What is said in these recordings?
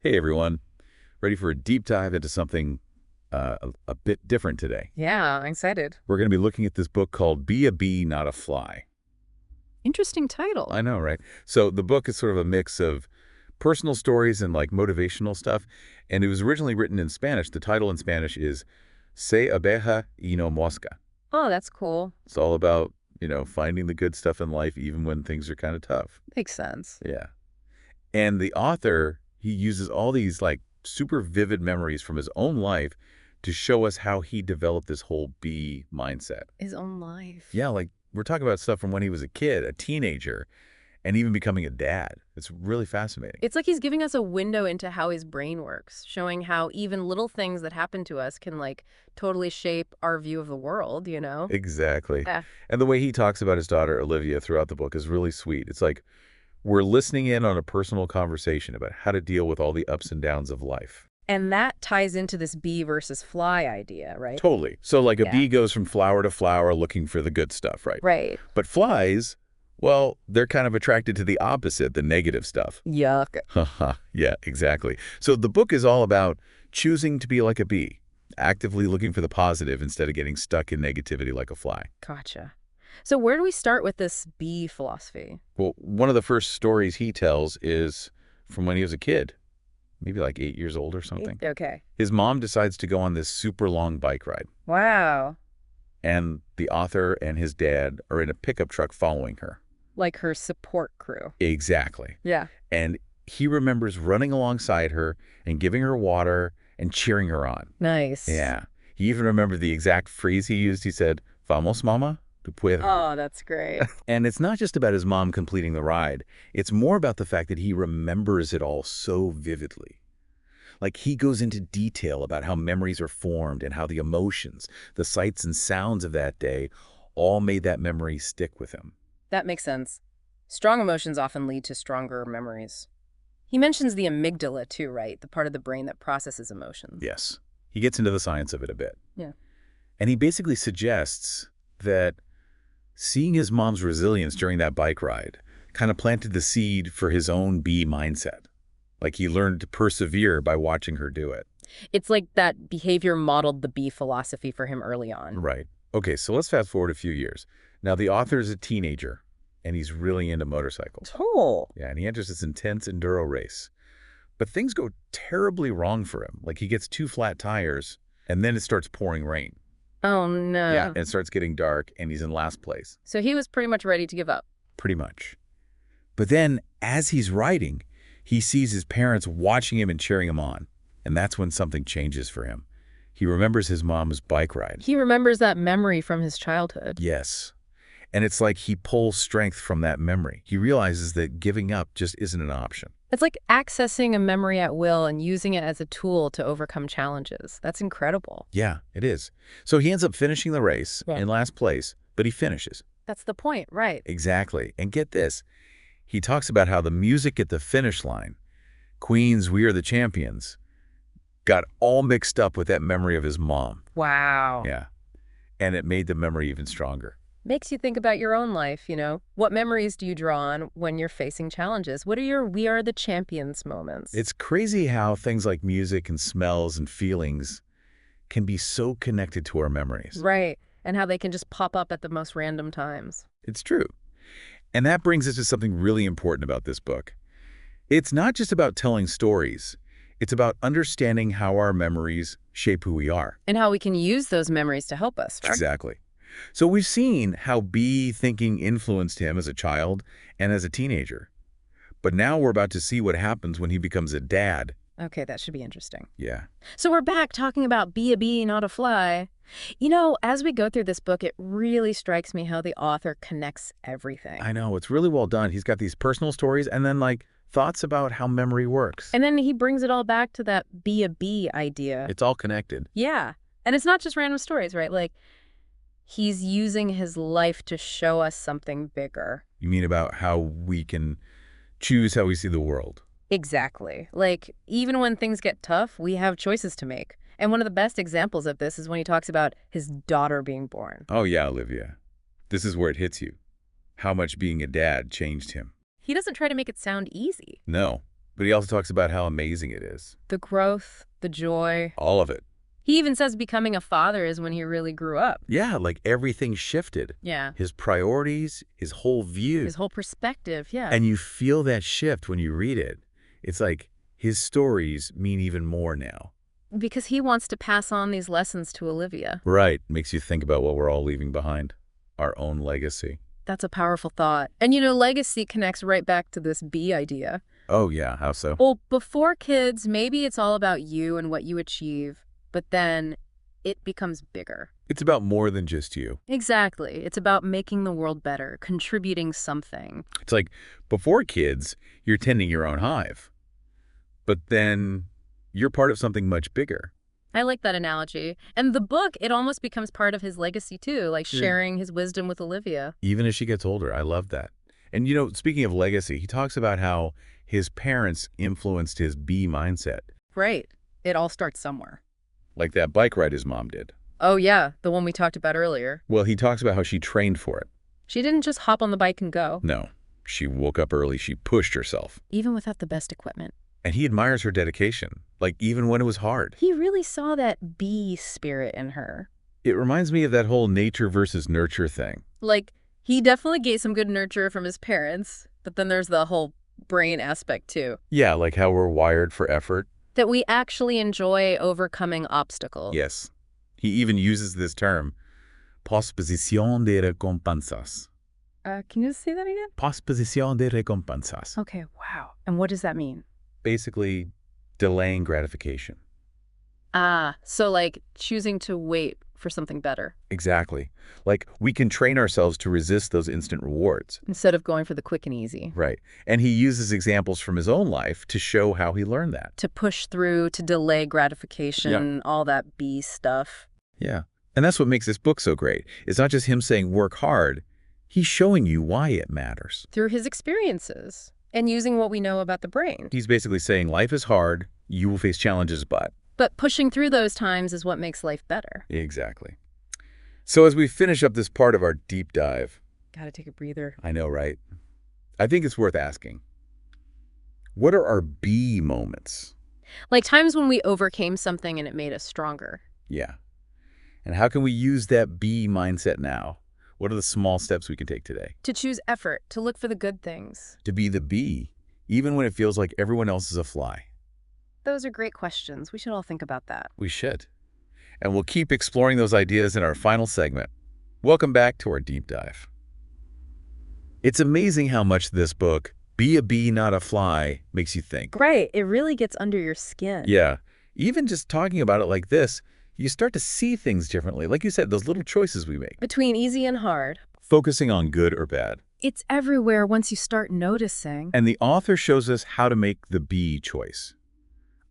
Hey everyone, ready for a deep dive into something a bit different today. Yeah, I'm excited. We're going to be looking at this book called Be a Bee, Not a Fly. Interesting title. I know, right? So the book is sort of a mix of personal stories and like motivational stuff, and it was originally written in Spanish. The title in Spanish is Se abeja y no mosca. Oh, that's cool. It's all about, finding the good stuff in life even when things are kind of tough. Makes sense. Yeah. And the author, he uses all these like super vivid memories from his own life to show us how he developed this whole bee mindset. His own life. Yeah, like we're talking about stuff from when he was a kid, a teenager, and even becoming a dad. It's really fascinating. It's like he's giving us a window into how his brain works, showing how even little things that happen to us can totally shape our view of the world, you know? Exactly. Yeah. And the way he talks about his daughter, Olivia, throughout the book is really sweet. It's like we're listening in on a personal conversation about how to deal with all the ups and downs of life. And that ties into this bee versus fly idea, right? Totally. So like a Yeah. bee goes from flower to flower looking for the good stuff, right? Right. But flies, well, they're kind of attracted to the opposite, the negative stuff. Yuck. Haha, yeah, exactly. So the book is all about choosing to be like a bee, actively looking for the positive instead of getting stuck in negativity like a fly. Gotcha. So where do we start with this bee philosophy? Well, one of the first stories he tells is from when he was a kid, maybe like 8 years old or something. Okay. His mom decides to go on this super long bike ride, Wow. and the author and his dad are in a pickup truck following her. Like her support crew. Exactly. Yeah. And he remembers running alongside her and giving her water and cheering her on. Nice. Yeah. He even remembered the exact phrase he used. He said, "Vamos, mama, tú puedes." Oh, that's great. And it's not just about his mom completing the ride. It's more about the fact that he remembers it all so vividly. Like he goes into detail about how memories are formed and how the emotions, the sights and sounds of that day all made that memory stick with him. That makes sense. Strong emotions often lead to stronger memories. He mentions the amygdala too, right? The part of the brain that processes emotions. Yes. He gets into the science of it a bit. Yeah. And he basically suggests that seeing his mom's resilience during that bike ride kind of planted the seed for his own bee mindset. Like he learned to persevere by watching her do it. It's like that behavior modeled the bee philosophy for him early on. Right. Okay, so let's fast forward a few years. Now, the author is a teenager, and he's really into motorcycles. Oh. Yeah, and he enters this intense enduro race. But things go terribly wrong for him. Like he gets 2 flat tires, and then it starts pouring rain. Oh, no. Yeah, and it starts getting dark, and he's in last place. So he was pretty much ready to give up. Pretty much. But then, as he's riding, he sees his parents watching him and cheering him on. And that's when something changes for him. He remembers his mom's bike ride. He remembers that memory from his childhood. Yes. And it's like he pulls strength from that memory. He realizes that giving up just isn't an option. It's like accessing a memory at will and using it as a tool to overcome challenges. That's incredible. Yeah, it is. So he ends up finishing the race Yeah. in last place, but he finishes. That's the point, right? Exactly. And get this. He talks about how the music at the finish line, Queen's "We Are the Champions," got all mixed up with that memory of his mom. Wow. Yeah. And it made the memory even stronger. Makes you think about your own life, you know? What memories do you draw on when you're facing challenges? What are your "we are the champions" moments? It's crazy how things like music and smells and feelings can be so connected to our memories. Right. And how they can just pop up at the most random times. It's true. And that brings us to something really important about this book. It's not just about telling stories. It's about understanding how our memories shape who we are. And how we can use those memories to help us, right? Exactly. So we've seen how bee thinking influenced him as a child and as a teenager. But now we're about to see what happens when he becomes a dad. Okay, that should be interesting. Yeah. So we're back talking about be a bee, not a fly. You know, as we go through this book, it really strikes me how the author connects everything. I know. It's really well done. He's got these personal stories and then like thoughts about how memory works. And then he brings it all back to that be a bee idea. It's all connected. Yeah. And it's not just random stories, right? Like, he's using his life to show us something bigger. You mean about how we can choose how we see the world? Exactly. Like, even when things get tough, we have choices to make. And one of the best examples of this is when he talks about his daughter being born. Oh yeah, Olivia. This is where it hits you. How much being a dad changed him. He doesn't try to make it sound easy. No, But he also talks about how amazing it is. The growth, the joy. All of it. He even says becoming a father is when he really grew up. Yeah, like everything shifted. Yeah. His priorities, his whole view. His whole perspective, yeah. And you feel that shift when you read it. It's like his stories mean even more now. Because he wants to pass on these lessons to Olivia. Right. Makes you think about what we're all leaving behind. Our own legacy. That's a powerful thought. And legacy connects right back to this bee idea. Oh, yeah. How so? Well, before kids, maybe it's all about you and what you achieve. But then it becomes bigger. It's about more than just you. Exactly. It's about making the world better, contributing something. It's like before kids, you're tending your own hive. But then you're part of something much bigger. I like that analogy. And the book, it almost becomes part of his legacy too, like sharing his wisdom with Olivia. Even as she gets older. I love that. And, speaking of legacy, he talks about how his parents influenced his bee mindset. Right. It all starts somewhere. Like that bike ride his mom did. Oh, yeah. The one we talked about earlier. Well, he talks about how she trained for it. She didn't just hop on the bike and go. No. She woke up early. She pushed herself. Even without the best equipment. And he admires her dedication, like even when it was hard. He really saw that bee spirit in her. It reminds me of that whole nature versus nurture thing. Like, he definitely gave some good nurture from his parents, but then there's the whole brain aspect too. Yeah, like how we're wired for effort. That we actually enjoy overcoming obstacles. Yes. He even uses this term, posposición de recompensas. Can you say that again? Posposición de recompensas. Okay, wow. And what does that mean? Basically, delaying gratification. So like choosing to wait for something better. Exactly. Like we can train ourselves to resist those instant rewards. Instead of going for the quick and easy. Right. And he uses examples from his own life to show how he learned that. To push through, to delay gratification, all that bee stuff. Yeah. And that's what makes this book so great. It's not just him saying work hard. He's showing you why it matters. Through his experiences and using what we know about the brain. He's basically saying life is hard. You will face challenges, but pushing through those times is what makes life better. Exactly. So as we finish up this part of our deep dive. Gotta take a breather. I know, right? I think it's worth asking. What are our bee moments? Like times when we overcame something and it made us stronger. Yeah. And how can we use that bee mindset now? What are the small steps we can take today? To choose effort, to look for the good things. To be the bee, even when it feels like everyone else is a fly. Those are great questions. We should all think about that. We should. And we'll keep exploring those ideas in our final segment. Welcome back to our deep dive. It's amazing how much this book, Be a Bee, Not a Fly, makes you think. Right. It really gets under your skin. Yeah. Even just talking about it like this, you start to see things differently. Like you said, those little choices we make. Between easy and hard. Focusing on good or bad. It's everywhere once you start noticing. And the author shows us how to make the bee choice.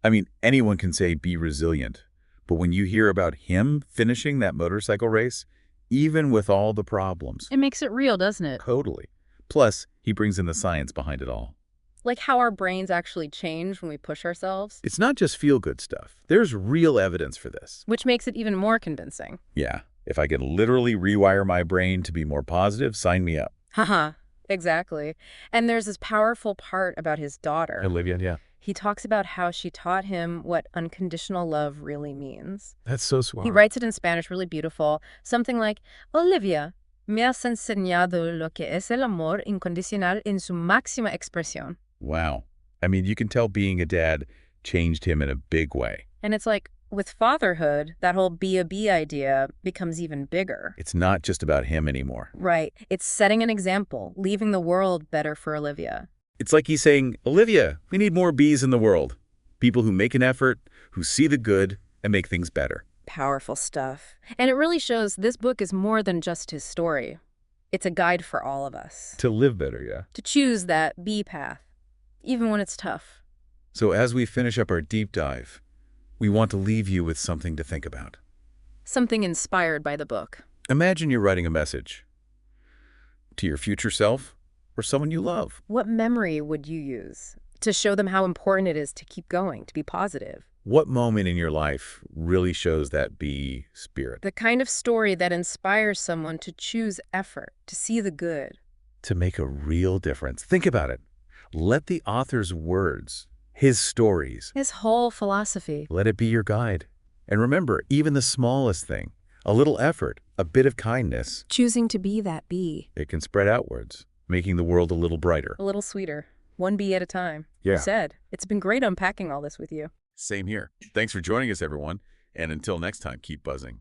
I mean, anyone can say be resilient. But when you hear about him finishing that motorcycle race, even with all the problems. It makes it real, doesn't it? Totally. Plus, he brings in the science behind it all. Like how our brains actually change when we push ourselves. It's not just feel-good stuff. There's real evidence for this. Which makes it even more convincing. Yeah. If I can literally rewire my brain to be more positive, sign me up. Haha, exactly. And there's this powerful part about his daughter. Olivia, yeah. He talks about how she taught him what unconditional love really means. That's so sweet. He writes it in Spanish, really beautiful. Something like, Olivia, me has enseñado lo que es el amor incondicional en su máxima expresión. Wow. I mean, you can tell being a dad changed him in a big way. And it's like, with fatherhood, that whole be a bee idea becomes even bigger. It's not just about him anymore. Right. It's setting an example, leaving the world better for Olivia. It's like he's saying, Olivia, we need more bees in the world. People who make an effort, who see the good, and make things better. Powerful stuff. And it really shows this book is more than just his story. It's a guide for all of us. To live better, yeah. To choose that bee path, even when it's tough. So as we finish up our deep dive, we want to leave you with something to think about. Something inspired by the book. Imagine you're writing a message to your future self or someone you love. What memory would you use to show them how important it is to keep going, to be positive? What moment in your life really shows that bee spirit? The kind of story that inspires someone to choose effort, to see the good. To make a real difference. Think about it. Let the author's words His stories. His whole philosophy. Let it be your guide. And remember, even the smallest thing, a little effort, a bit of kindness, Choosing to be that bee. it can spread outwards, making the world a little brighter. A little sweeter. One bee at a time. Yeah. You said. It's been great unpacking all this with you. Same here. Thanks for joining us, everyone. And until next time, keep buzzing.